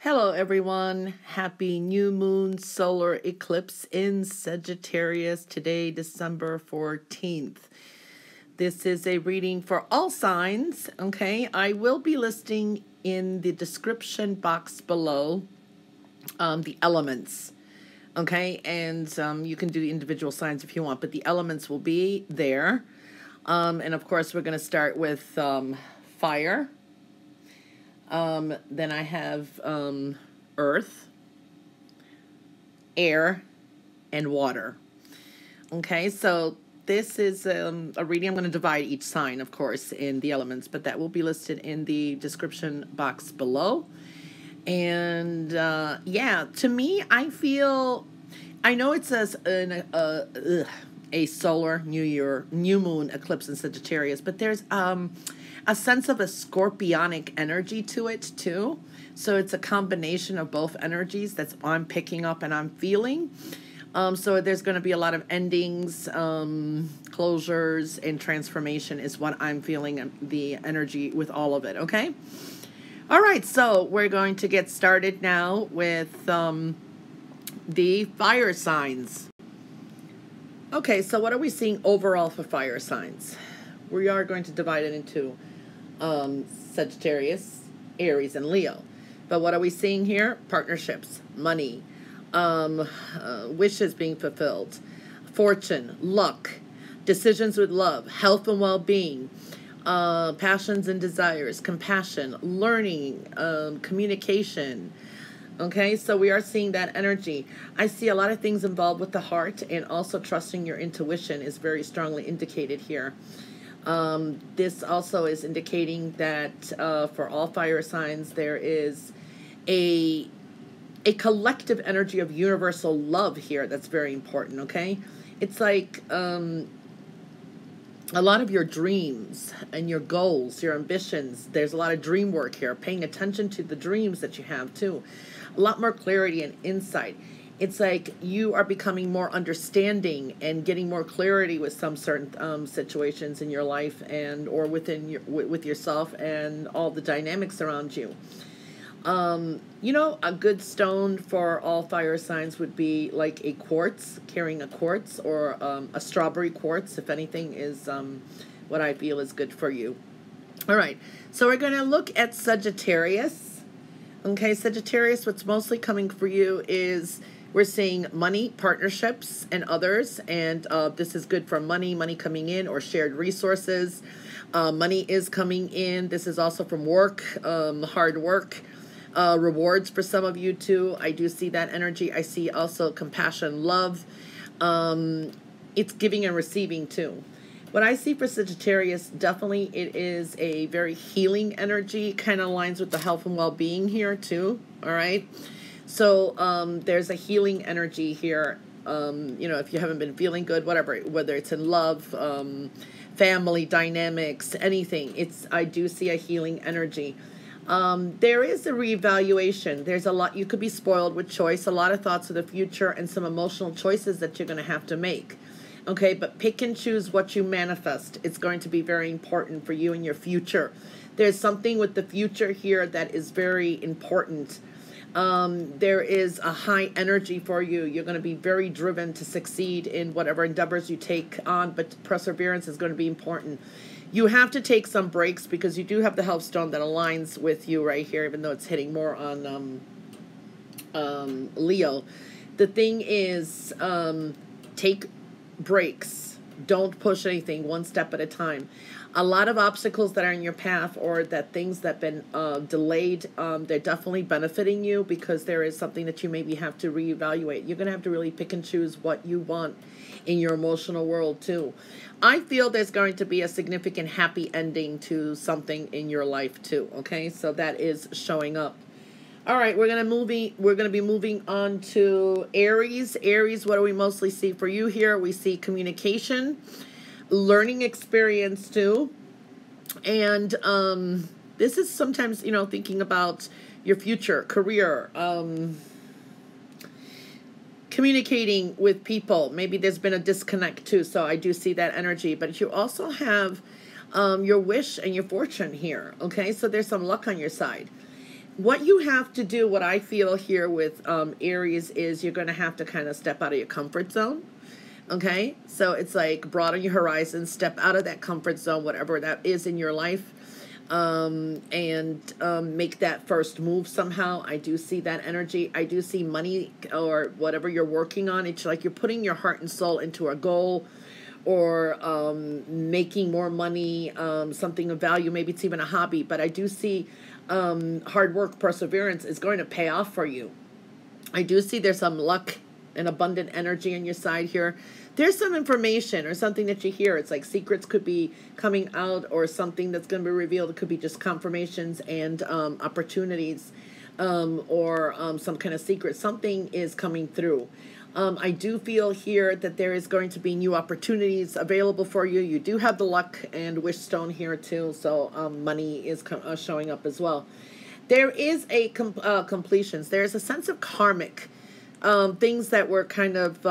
Hello, everyone. Happy new moon solar eclipse in Sagittarius today, December 14th. This is a reading for all signs, okay? I will be listing in the description box below the elements, okay? And you can do the individual signs if you want, but the elements will be there. And of course, we're going to start with fire. Then I have earth, air, and water. Okay, so this is a reading. I'm going to divide each sign, of course, in the elements, but that will be listed in the description box below. And yeah, to me, I know it says a solar new moon eclipse in Sagittarius, but there's a sense of a scorpionic energy to it too. So it's a combination of both energies that's I'm picking up and I'm feeling. So there's going to be a lot of endings, closures, and transformation is what I'm feeling, the energy with all of it, okay? All right, so we're going to get started now with the fire signs. Okay, so what are we seeing overall for fire signs? We are going to divide it into Sagittarius, Aries, and Leo. But what are we seeing here? Partnerships, money, wishes being fulfilled, fortune, luck, decisions with love, health and well-being, passions and desires, compassion, learning, communication. Okay, so we are seeing that energy. I see a lot of things involved with the heart, and also trusting your intuition is very strongly indicated here. This also is indicating that for all fire signs, there is a collective energy of universal love here that's very important, okay? It's like a lot of your dreams and your goals, your ambitions, there's a lot of dream work here, paying attention to the dreams that you have too. A lot more clarity and insight. It's like you are becoming more understanding and getting more clarity with some certain situations in your life and or within with yourself and all the dynamics around you. You know, a good stone for all fire signs would be like a quartz, carrying a quartz, or a strawberry quartz, if anything, is what I feel is good for you. All right, so we're going to look at Sagittarius. Okay, Sagittarius, what's mostly coming for you is we're seeing money, partnerships, and others, and this is good for money coming in, or shared resources. Money is coming in. This is also from work, hard work, rewards for some of you too. I do see that energy. I see also compassion, love. It's giving and receiving too. What I see for Sagittarius, definitely it is a very healing energy, kind of aligns with the health and well-being here too, all right? So there's a healing energy here. You know, if you haven't been feeling good, whatever, whether it's in love, family dynamics, anything, I do see a healing energy. There is a reevaluation. There's a lot, you could be spoiled with choice, a lot of thoughts of the future, and some emotional choices that you're going to have to make. Okay, but pick and choose what you manifest. It's going to be very important for you in your future. There's something with the future here that is very important. There is a high energy for you. You're going to be very driven to succeed in whatever endeavors you take on, but perseverance is going to be important. You have to take some breaks because you do have the health stone that aligns with you right here, even though it's hitting more on Leo. The thing is, take breaks. Don't push anything, one step at a time. A lot of obstacles that are in your path, or that things that have been delayed, they're definitely benefiting you, because there is something that you maybe have to reevaluate. You're going to have to really pick and choose what you want in your emotional world too. I feel there's going to be a significant happy ending to something in your life too, okay? So that is showing up. All right, we're going to be moving on to Aries. Aries, what do we mostly see for you here? We see communication, learning experience too. And this is sometimes, you know, thinking about your future, career, communicating with people. Maybe there's been a disconnect too, so I do see that energy. But you also have your wish and your fortune here, okay? So there's some luck on your side. what you have to do, what I feel here with Aries, is you're going to have to kind of step out of your comfort zone. Okay, so it's like broaden your horizons, step out of that comfort zone, whatever that is in your life, and make that first move somehow. I do see that energy. I do see money or whatever you're working on. It's like you're putting your heart and soul into a goal, or making more money, something of value. Maybe it's even a hobby, but I do see hard work, perseverance is going to pay off for you. I do see there's some luck and abundant energy on your side here. There's some information or something that you hear. It's like secrets could be coming out, or something that's going to be revealed. It could be just confirmations and opportunities, or some kind of secret. Something is coming through. I do feel here that there is going to be new opportunities available for you. You do have the luck and wish stone here too, so money is showing up as well. There is a completions. There's a sense of karmic things that were kind of,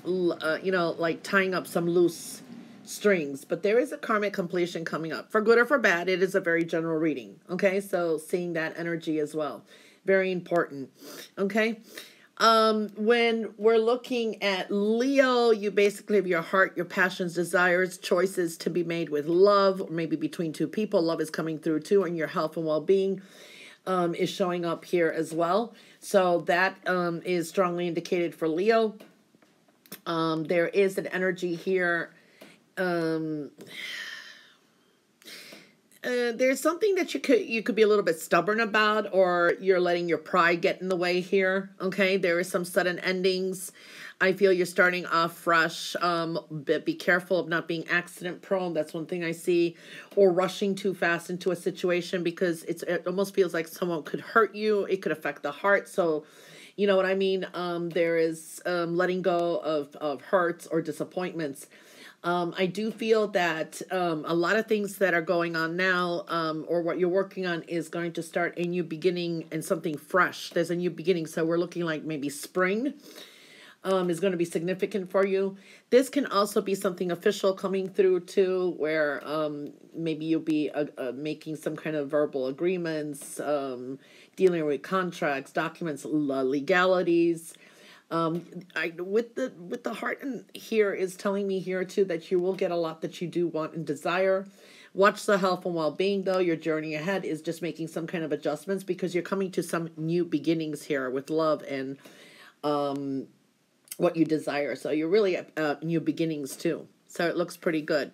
like tying up some loose strings. But there is a karmic completion coming up. For good or for bad, it is a very general reading. Okay, so seeing that energy as well. Very important. Okay. When we're looking at Leo, you basically have your heart, your passions, desires, choices to be made with love, or maybe between two people. Love is coming through too, and your health and well-being is showing up here as well. So that is strongly indicated for Leo. There is an energy here. There's something that you could be a little bit stubborn about, or you're letting your pride get in the way here. Okay, there is some sudden endings. I feel you're starting off fresh. But be careful of not being accident prone. That's one thing I see, or rushing too fast into a situation, because it almost feels like someone could hurt you. It could affect the heart. So, you know what I mean? There is letting go of hurts or disappointments. I do feel that a lot of things that are going on now, or what you're working on, is going to start a new beginning and something fresh. There's a new beginning. So we're looking like maybe spring is going to be significant for you. This can also be something official coming through too, where maybe you'll be making some kind of verbal agreements, dealing with contracts, documents, legalities. With the heart in here is telling me here too that you will get a lot that you do want and desire. Watch the health and well-being though. Your journey ahead is just making some kind of adjustments, because you're coming to some new beginnings here with love and what you desire. So you're really at new beginnings too. So it looks pretty good.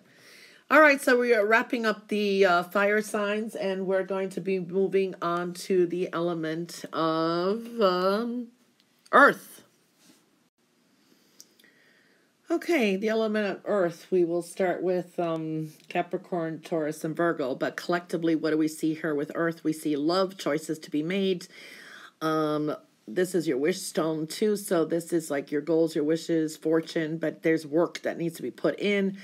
All right, so we are wrapping up the fire signs, and we're going to be moving on to the element of Earth. Okay, the element of Earth, we will start with Capricorn, Taurus, and Virgo. But collectively, what do we see here with Earth? We see love, choices to be made. This is your wish stone too. So this is like your goals, your wishes, fortune. But there's work that needs to be put in.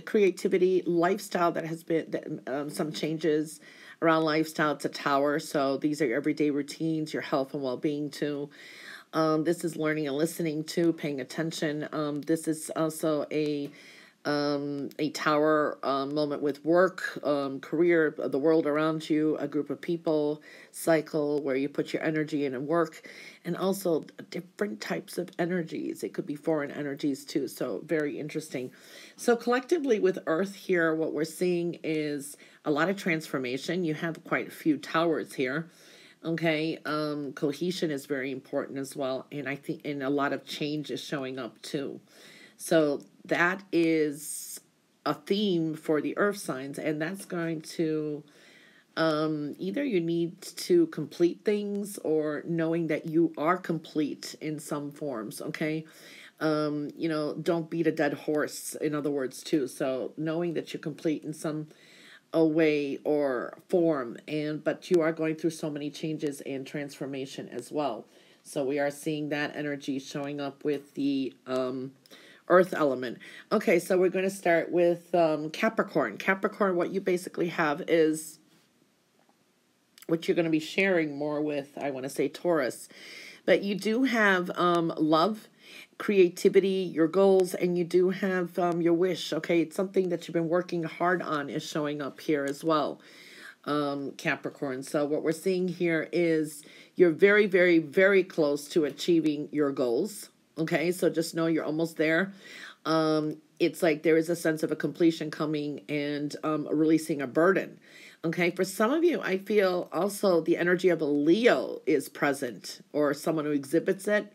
Creativity, lifestyle that has been some changes around lifestyle. It's a tower. So these are your everyday routines, your health and well-being too. This is learning and listening to, paying attention. This is also a tower moment with work, career, the world around you, a group of people, cycle where you put your energy in and work, and also different types of energies. It could be foreign energies too. So very interesting. So collectively with Earth here, what we're seeing is a lot of transformation. You have quite a few towers here. Okay, cohesion is very important as well, and I think a lot of change is showing up too. So that is a theme for the Earth signs, and that's going to either you need to complete things, or knowing that you are complete in some forms. Okay, don't beat a dead horse. In other words, too. So knowing that you're complete in some a way or form, but you are going through so many changes and transformation as well. So we are seeing that energy showing up with the Earth element. Okay, so we're going to start with Capricorn. Capricorn, what you basically have is what you're going to be sharing more with, I want to say, Taurus. But you do have love, creativity, your goals, and you do have your wish. Okay, it's something that you've been working hard on is showing up here as well. Capricorn. So what we're seeing here is you're very, very, very close to achieving your goals. Okay, so just know you're almost there. It's like there is a sense of a completion coming and releasing a burden. Okay, for some of you, I feel also the energy of a Leo is present, or someone who exhibits it.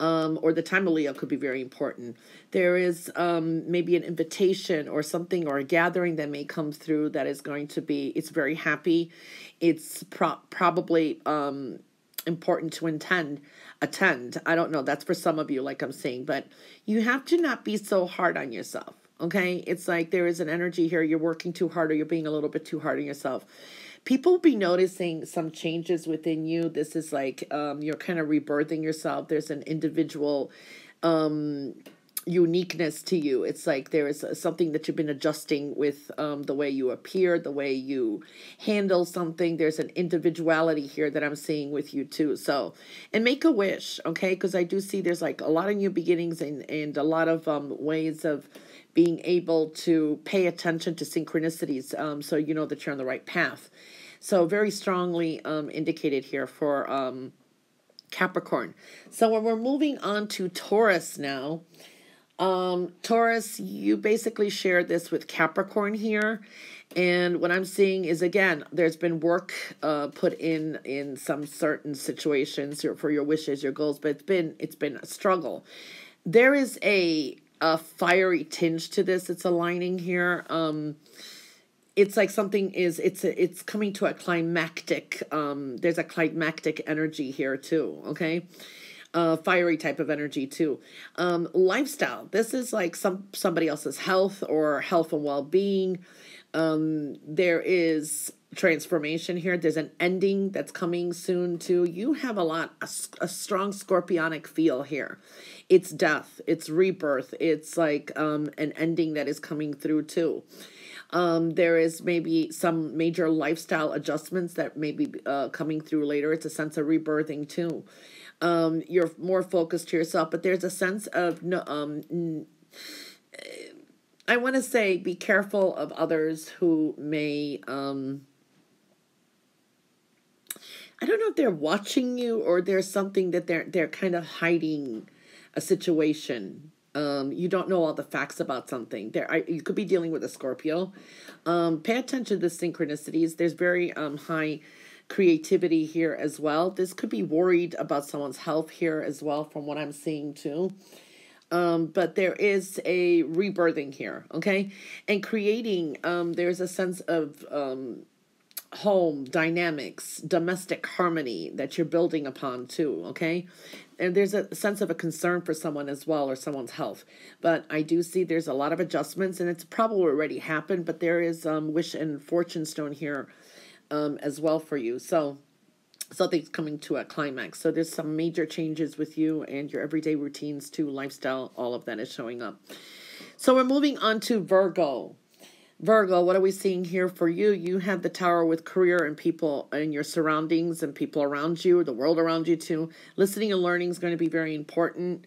Or the time of Leo could be very important. There is maybe an invitation or something or a gathering that may come through that is going to be, it's very happy. It's probably important to attend. I don't know. That's for some of you, like I'm saying, but you have to not be so hard on yourself. Okay. It's like there is an energy here. You're working too hard or you're being a little bit too hard on yourself. People will be noticing some changes within you. This is like you're kind of rebirthing yourself. There's an individual uniqueness to you. It's like there is something that you've been adjusting with the way you appear, the way you handle something. There's an individuality here that I'm seeing with you too. So, and make a wish, okay? Because I do see there's like a lot of new beginnings and a lot of ways of being able to pay attention to synchronicities so you know that you're on the right path. So very strongly indicated here for Capricorn. So when we're moving on to Taurus now, Taurus, you basically share this with Capricorn here. And what I'm seeing is, again, there's been work put in some certain situations for your wishes, your goals, but it's been a struggle. There is a fiery tinge to this. It's aligning here. It's like something is, it's coming to a climactic, there's a climactic energy here too. Okay. Fiery type of energy too. Lifestyle. This is like somebody else's health or health and well-being. There is transformation here. There's an ending that's coming soon too. You have a strong scorpionic feel here. It's death, it's rebirth. It's like an ending that is coming through too. There is maybe some major lifestyle adjustments that may be coming through later. It's a sense of rebirthing too. You're more focused to yourself, but there's a sense of I want to say be careful of others who may I don't know if they're watching you or there's something that they're kind of hiding a situation. You don't know all the facts about something. You could be dealing with a Scorpio. Pay attention to the synchronicities. There's very high creativity here as well. This could be worried about someone's health here as well, from what I'm seeing too. But there is a rebirthing here, okay? And creating, there's a sense of home dynamics, domestic harmony that you're building upon too, okay? And there's a sense of a concern for someone as well, or someone's health. But I do see there's a lot of adjustments, and it's probably already happened, but there is wish and fortune stone here as well for you. So something's coming to a climax. So there's some major changes with you and your everyday routines too, lifestyle, all of that is showing up. So we're moving on to Virgo. Virgo, what are we seeing here for you? You have the Tower with career and people and your surroundings and people around you, the world around you too. Listening and learning is going to be very important,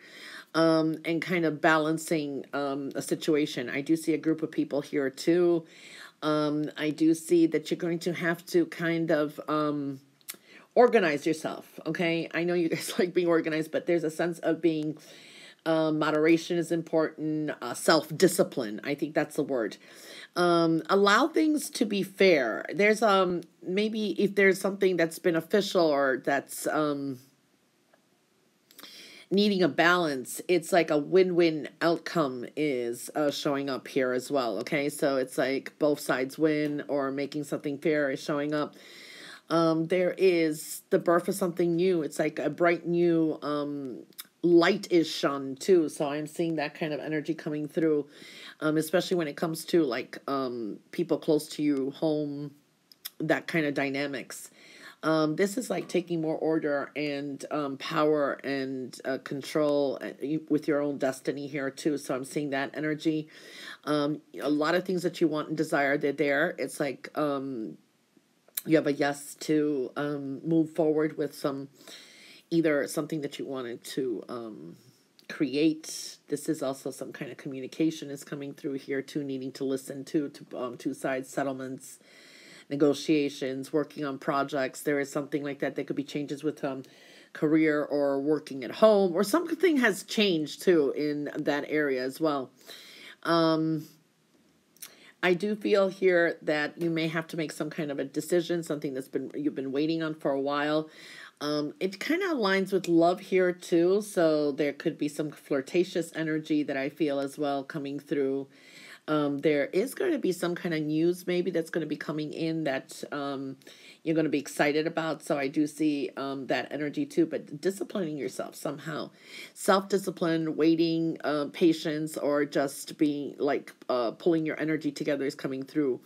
and kind of balancing a situation. I do see a group of people here too. I do see that you're going to have to kind of organize yourself, okay? I know you guys like being organized, but there's a sense of being, moderation is important, self-discipline, I think that's the word. Allow things to be fair. There's maybe if there's something that's been official or that's needing a balance, it's like a win-win outcome is showing up here as well, okay? So it's like both sides win, or making something fair is showing up. There is the birth of something new. It's like a bright new light is shone too. So I'm seeing that kind of energy coming through, especially when it comes to like people close to you, home, that kind of dynamics. This is like taking more order and power and control with your own destiny here too. So I'm seeing that energy. A lot of things that you want and desire, they're there. It's like you have a yes to move forward with either something that you wanted to create. This is also some kind of communication is coming through here too, needing to listen to two sides, settlements, negotiations, working on projects. There is something like that. There could be changes with career or working at home, or something has changed too in that area as well. Um, I do feel here that you may have to make some kind of a decision, something that's been you've been waiting on for a while. It kind of aligns with love here too, so there could be some flirtatious energy that I feel as well coming through. There is going to be some kind of news maybe that's going to be coming in that you're going to be excited about. So I do see that energy too, but disciplining yourself somehow. Self-discipline, waiting, patience, or just being like pulling your energy together is coming through.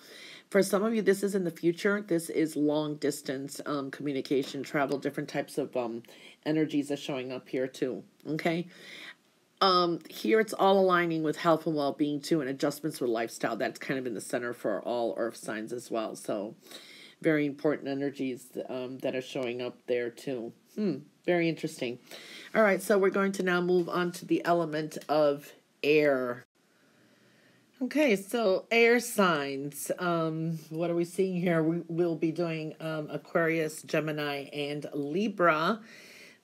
For some of you, this is in the future. This is long distance communication, travel, different types of energies are showing up here too. Okay. Here it's all aligning with health and well-being too, and adjustments with lifestyle. That's kind of in the center for all earth signs as well. So very important energies that are showing up there too. Very interesting. All right, so we're going to now move on to the element of air. Okay, so air signs. What are we seeing here? We will be doing Aquarius, Gemini, and Libra.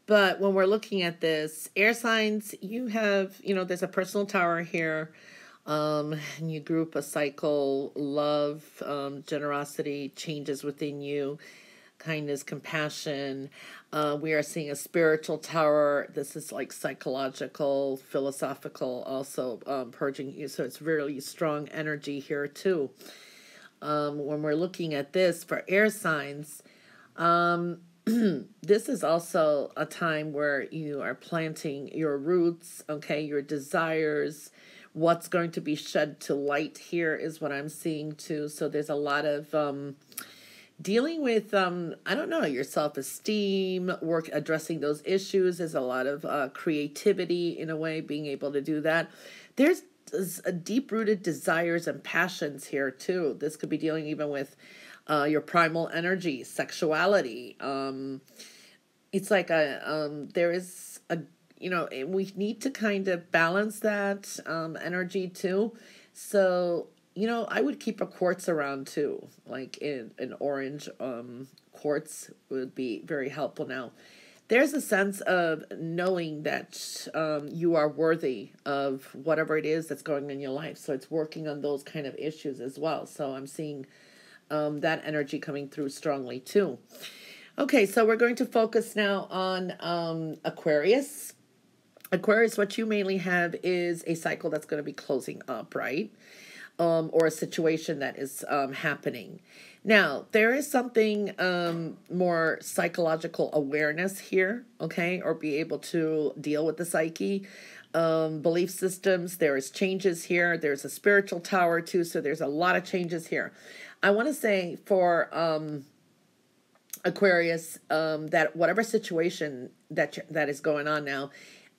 But when we're looking at this, air signs, you have, there's a personal tower here. And you group a cycle, love, generosity, changes within you, kindness, compassion. We are seeing a spiritual tower. This is like psychological, philosophical, also purging you. So it's really strong energy here too. When we're looking at this for air signs, this is also a time where you are planting your roots, okay, your desires, what's going to be shed to light here is what I'm seeing too. So there's a lot of dealing with, I don't know, your self-esteem, work, addressing those issues. There's a lot of creativity in a way, being able to do that. There's a deep-rooted desires and passions here too. This could be dealing even with your primal energy, sexuality. It's like there is a, we need to kind of balance that energy too. So, I would keep a quartz around too, like an orange quartz would be very helpful. Now, there's a sense of knowing that you are worthy of whatever it is that's going on in your life. So it's working on those kind of issues as well. So I'm seeing that energy coming through strongly too. Okay, so we're going to focus now on Aquarius. Aquarius, what you mainly have is a cycle that's going to be closing up, right? Or a situation that is happening. Now, there is something more psychological awareness here, okay, or be able to deal with the psyche. Belief systems, there is changes here. There's a spiritual tower too, so there's a lot of changes here. I want to say for Aquarius that whatever situation that is going on now,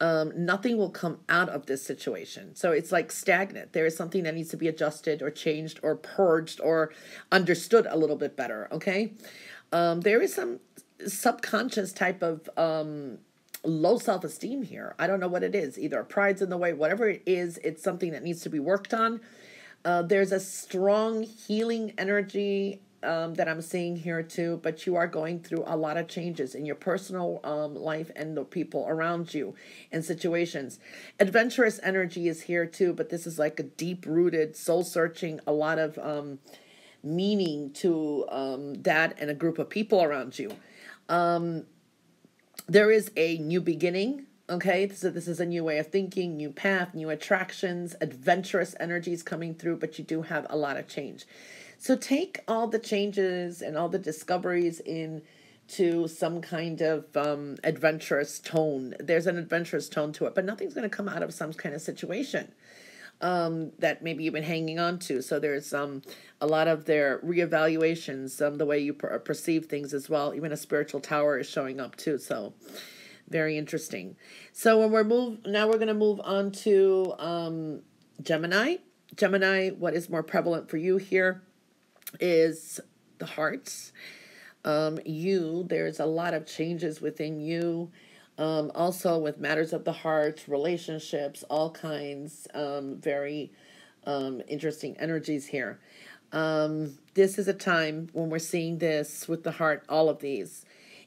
nothing will come out of this situation. So it's like stagnant. There is something that needs to be adjusted or changed or purged or understood a little bit better, okay? There is some subconscious type of low self-esteem here. I don't know what it is. Either pride's in the way, whatever it is, it's something that needs to be worked on. There's a strong healing energy that I'm seeing here too, but you are going through a lot of changes in your personal life and the people around you and situations. Adventurous energy is here too, but this is like a deep-rooted, soul-searching, a lot of meaning to that and a group of people around you. There is a new beginning. Okay, so this is a new way of thinking, new path, new attractions, adventurous energies coming through, but you do have a lot of change. So take all the changes and all the discoveries into some kind of adventurous tone. There's an adventurous tone to it, but nothing's going to come out of some kind of situation that maybe you've been hanging on to. So there's a lot of their reevaluations, the way you perceive things as well. Even a spiritual tower is showing up too, so very interesting. So when we're going to move on to Gemini. Gemini, what is more prevalent for you here is the hearts. There's a lot of changes within you. Also with matters of the heart, relationships, all kinds, very interesting energies here. This is a time when we're seeing this with the heart, all of these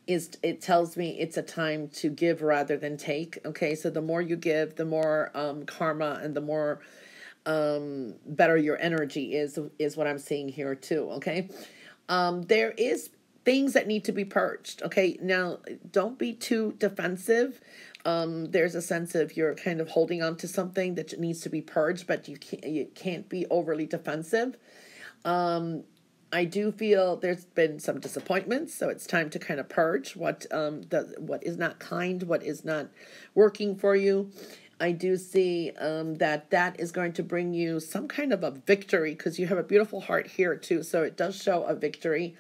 is, it tells me it's a time to give rather than take. Okay, so the more you give, the more karma and the more better your energy is what I'm seeing here too. Okay, there is things that need to be purged. Okay, now don't be too defensive. There's a sense of you're kind of holding on to something that needs to be purged, but you can't be overly defensive. I do feel there's been some disappointments, so it's time to kind of purge what is not kind, what is not working for you. I do see that is going to bring you some kind of a victory, because you have a beautiful heart here too. So it does show a victory,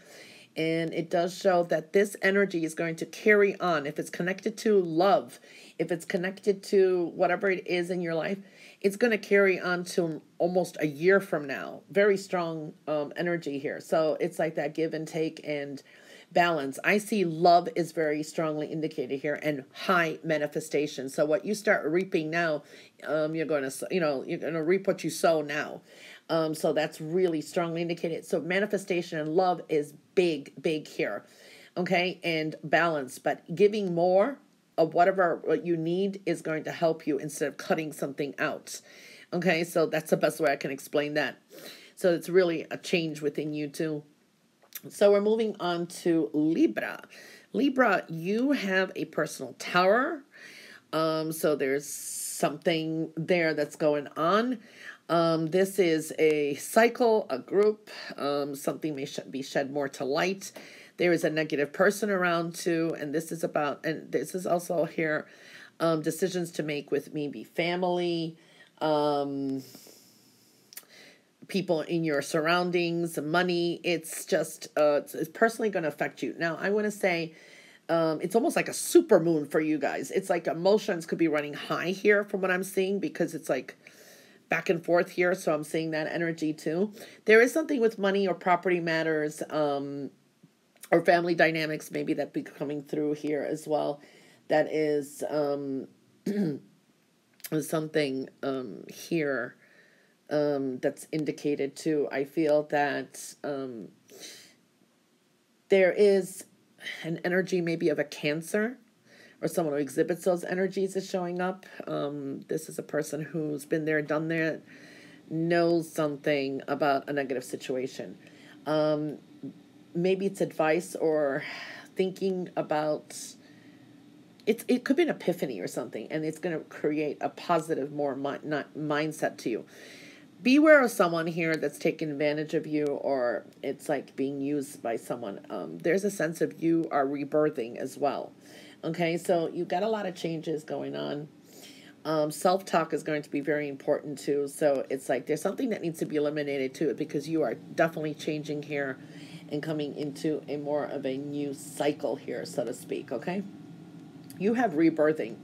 and it does show that this energy is going to carry on. If it's connected to love, if it's connected to whatever it is in your life, it's going to carry on to almost a year from now. Very strong energy here. So it's like that give and take and balance. I see love is very strongly indicated here, and high manifestation. So what you start reaping now, you're going to, you're going to reap what you sow now. So that's really strongly indicated. So manifestation and love is big, big here. Okay. And balance, but giving more of whatever what you need is going to help you instead of cutting something out. Okay. So that's the best way I can explain that. So it's really a change within you too. So we're moving on to Libra. Libra, you have a personal tower. So there's something there that's going on. This is a cycle, a group. Something may be shed more to light. There is a negative person around too. And this is also here, decisions to make with maybe family, people in your surroundings, money. It's just, it's personally going to affect you. Now, I want to say, it's almost like a super moon for you guys. It's like emotions could be running high here from what I'm seeing, because it's like back and forth here. So I'm seeing that energy too. There is something with money or property matters, or family dynamics, maybe that be coming through here as well. That is, something, here, that's indicated too. I feel that, there is an energy maybe of a Cancer, or someone who exhibits those energies is showing up. This is a person who's been there, done that, knows something about a negative situation. Maybe it's advice or thinking about, it could be an epiphany or something, and it's going to create a positive, more mindset to you. Beware of someone here that's taking advantage of you, or it's like being used by someone. There's a sense of you are rebirthing as well. Okay, so you've got a lot of changes going on. Self-talk is going to be very important too. So it's like there's something that needs to be eliminated too, because you are definitely changing here and coming into a more of a new cycle here, so to speak. Okay, you have rebirthing.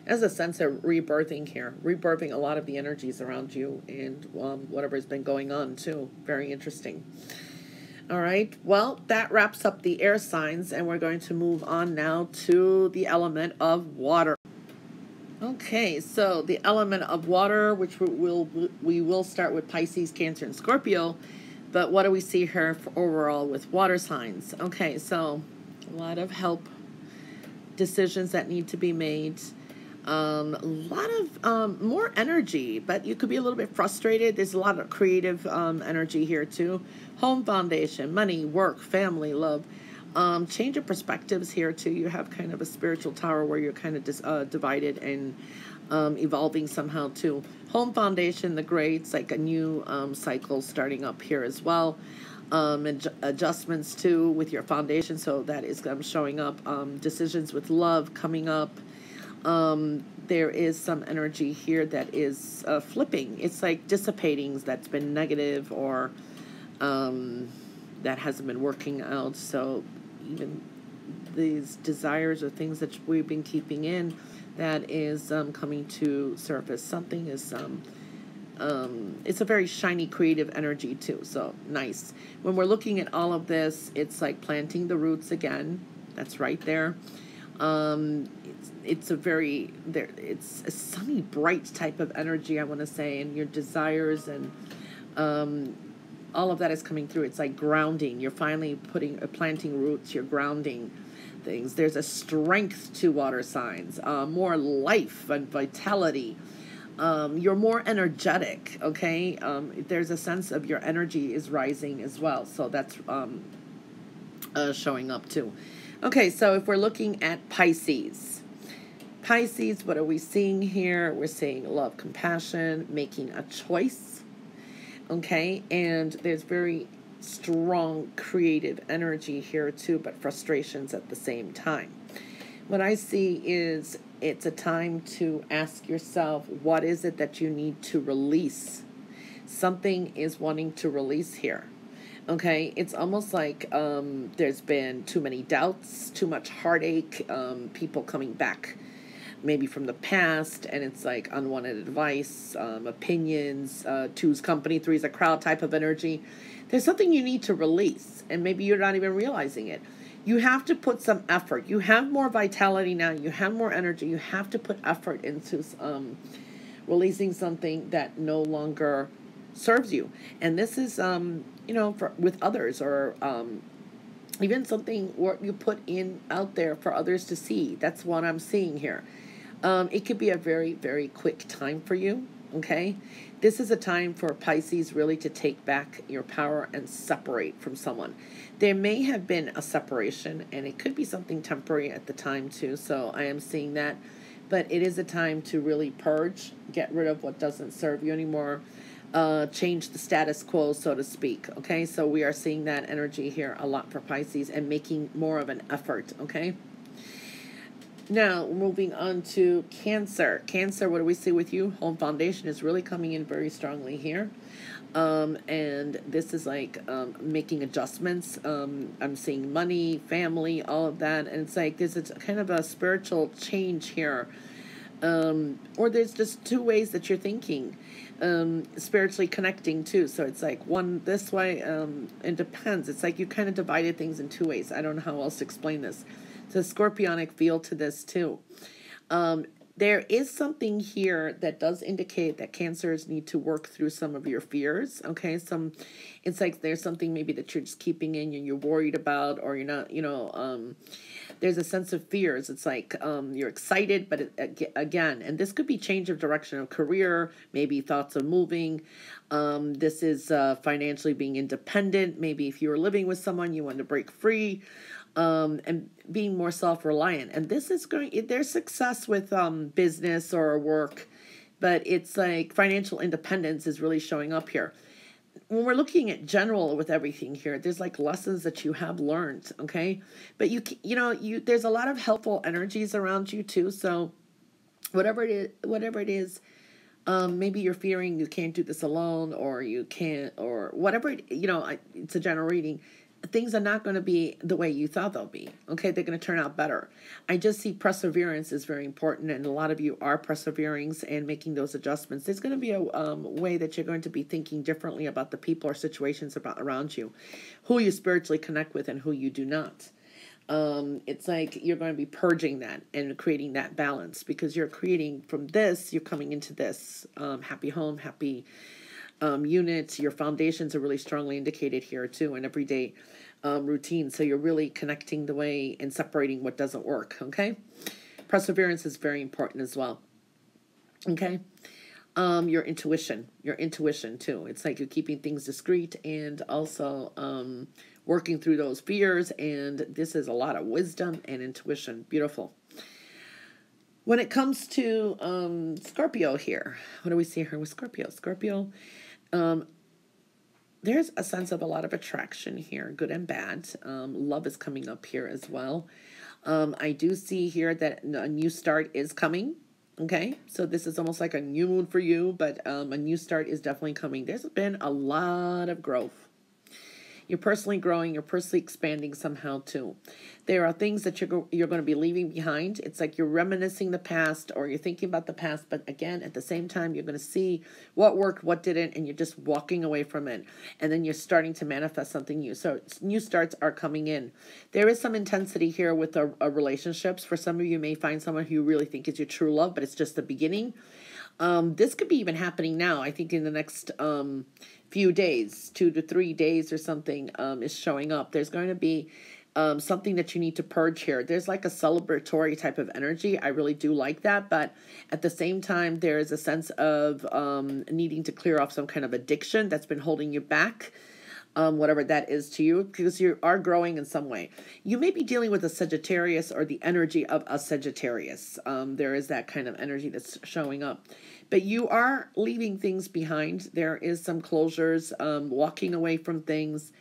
There's a sense of rebirthing here, rebirthing a lot of the energies around you, and whatever's been going on too. Very interesting. All right, well, that wraps up the air signs, and we're going to move on now to the element of water. Okay, so the element of water, which we will start with Pisces, Cancer, and Scorpio, but what do we see here for overall with water signs? Okay, so a lot of help, decisions that need to be made. A lot of more energy, but you could be a little bit frustrated. There's a lot of creative energy here too. Home foundation, money, work, family, love. Change of perspectives here too. You have kind of a spiritual tower where you're kind of divided and evolving somehow too. Home foundation, the greats, like a new cycle starting up here as well. And adjustments too with your foundation. So that is showing up. Decisions with love coming up. There is some energy here that is flipping. It's like dissipating that's been negative, or that hasn't been working out. So even these desires or things that we've been keeping in, that is coming to surface. Something is it's a very shiny creative energy too. So nice. When we're looking at all of this, it's like planting the roots again. That's right there. It's a sunny, bright type of energy, I want to say, and your desires and all of that is coming through. It's like grounding. You're finally planting roots. You're grounding things. There's a strength to water signs, more life and vitality. You're more energetic, okay? There's a sense of your energy is rising as well. So that's showing up too. Okay, so if we're looking at Pisces, what are we seeing here? We're seeing love, compassion, making a choice, okay? And there's very strong creative energy here too, but frustrations at the same time. What I see is it's a time to ask yourself, what is it that you need to release? Something is wanting to release here. Okay, it's almost like there's been too many doubts, too much heartache, people coming back maybe from the past, and it's like unwanted advice, opinions, two's company, three's a crowd type of energy. There's something you need to release, and maybe you're not even realizing it. You have to put some effort. You have more vitality now. You have more energy. You have to put effort into releasing something that no longer serves you. And this is, with others, or even something what you put in out there for others to see. That's what I'm seeing here. It could be a very, very quick time for you. Okay, this is a time for Pisces really to take back your power and separate from someone. There may have been a separation, and it could be something temporary at the time too. So I am seeing that, but it is a time to really purge, get rid of what doesn't serve you anymore, change the status quo, so to speak. Okay, so we are seeing that energy here a lot for Pisces and making more of an effort. Okay. Now, moving on to Cancer. Cancer, what do we see with you? Home foundation is really coming in very strongly here. And this is like making adjustments. I'm seeing money, family, all of that. And it's like there's a kind of a spiritual change here. Or there's just two ways that you're thinking, spiritually connecting too. So it's like one this way, it depends. It's like you kind of divided things in two ways. I don't know how else to explain this. It's a scorpionic feel to this too. There is something here that does indicate that Cancers need to work through some of your fears. Okay, it's like there's something maybe that you're just keeping in and you're worried about, or you're not, there's a sense of fears. It's like you're excited, but again, and this could be change of direction of career, maybe thoughts of moving. This is financially being independent. Maybe if you were living with someone, you want to break free. And being more self-reliant. And this is there's success with business or work, but it's like financial independence is really showing up here. When we're looking at general with everything here, there's like lessons that you have learned, okay? But there's a lot of helpful energies around you too. So whatever it is, maybe you're fearing you can't do this alone, or you can't, or whatever, it's a general reading. Things are not going to be the way you thought they'll be. Okay, they're going to turn out better. I just see perseverance is very important, and a lot of you are persevering and making those adjustments. There's going to be a way that you're going to be thinking differently about the people or situations around you, who you spiritually connect with and who you do not. It's like you're going to be purging that and creating that balance, because you're creating from this, you're coming into this happy home, happy units. Your foundations are really strongly indicated here too, and everyday routine. So you're really connecting the way and separating what doesn't work. Okay, perseverance is very important as well. Okay, your intuition too. It's like you're keeping things discreet and also working through those fears. And this is a lot of wisdom and intuition. Beautiful. When it comes to Scorpio here, what do we see here with Scorpio? Scorpio, there's a sense of a lot of attraction here, good and bad. Love is coming up here as well. I do see here that a new start is coming. Okay, so this is almost like a new moon for you, but a new start is definitely coming. There's been a lot of growth. You're personally growing. You're personally expanding somehow too. There are things that you're going to be leaving behind. It's like you're reminiscing the past, or you're thinking about the past. But again, at the same time, you're going to see what worked, what didn't, and you're just walking away from it. And then you're starting to manifest something new. So new starts are coming in. There is some intensity here with relationships. For some of you may find someone who you really think is your true love, but it's just the beginning. This could be even happening now. I think in the next few days, 2 to 3 days or something, is showing up. There's going to be something that you need to purge here. There's like a celebratory type of energy. I really do like that. But at the same time, there is a sense of needing to clear off some kind of addiction that's been holding you back. Whatever that is to you, because you are growing in some way. You may be dealing with a Sagittarius or the energy of a Sagittarius. There is that kind of energy that's showing up. But you are leaving things behind. There is some closures, walking away from things,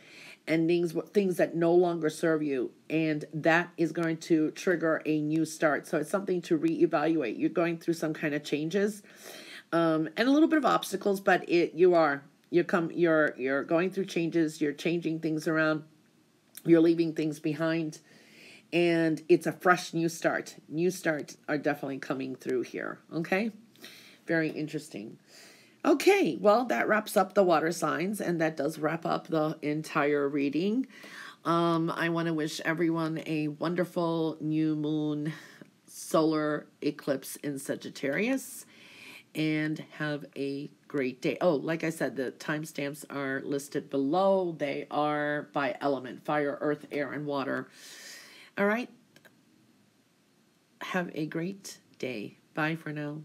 endings, things that no longer serve you. And that is going to trigger a new start. So it's something to reevaluate. You're going through some kind of changes and a little bit of obstacles, but you're going through changes, you're changing things around, you're leaving things behind, and it's a fresh new start. New starts are definitely coming through here. Okay, very interesting. Okay, well, that wraps up the water signs, and that does wrap up the entire reading. I want to wish everyone a wonderful new moon solar eclipse in Sagittarius, and have a great day. Oh, like I said, the timestamps are listed below. They are by element: fire, earth, air, and water. All right. Have a great day. Bye for now.